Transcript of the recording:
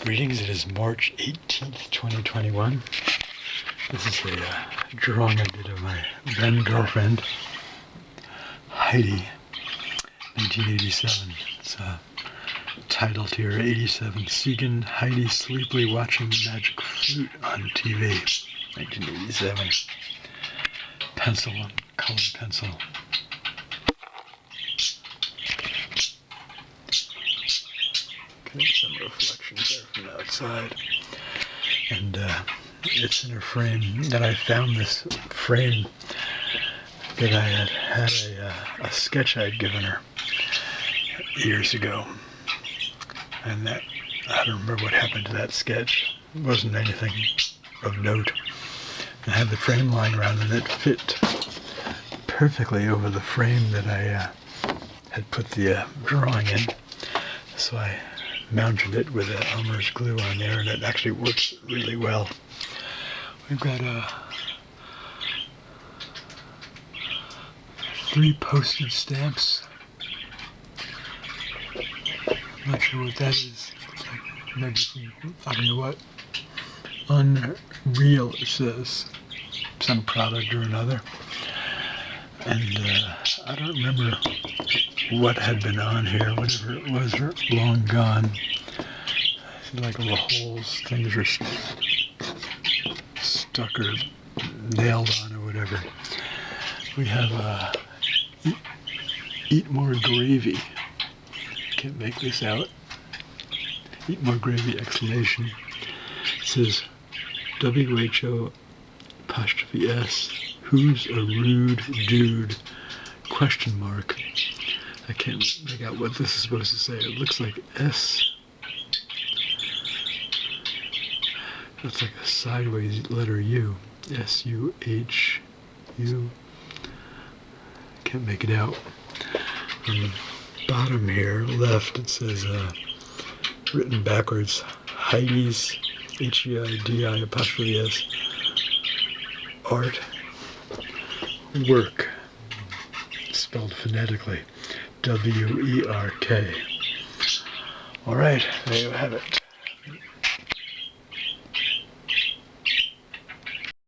Greetings, it is March 18th, 2021. This is a drawing I did of my then girlfriend, Heidi, 1987. It's titled here, 87, Segan, Heidi sleepily watching Magic Flute on TV, 1987. Pencil, colored pencil. Okay, some reflections there from the outside. And it's in a frame that I found, this frame that I had a sketch I had given her years ago. And that, I don't remember what happened to that sketch. It wasn't anything of note. I had the frame lying around and it fit perfectly over the frame that I had put the drawing in. So I mounted it with Elmer's glue on there, and it actually works really well. We've got 3 postage stamps. I'm not sure what that is. Maybe from, I don't know what. Unreal, it says. Some product or another. And I don't remember what had been on here, whatever it was, long gone. Like little holes, things are stuck or nailed on or whatever. We have Eat More Gravy. Can't make this out. Eat More Gravy, exclamation. It says WHO apostrophe S. Who's a rude dude? Question mark. I can't make out what this is supposed to say. It looks like S. That's like a sideways letter U. S-U-H-U. Can't make it out. On the bottom here, left, it says, written backwards, Heidi's, H-E-I-D-I apostrophe S, art, work, spelled phonetically, W-E-R-K. All right, there you have it.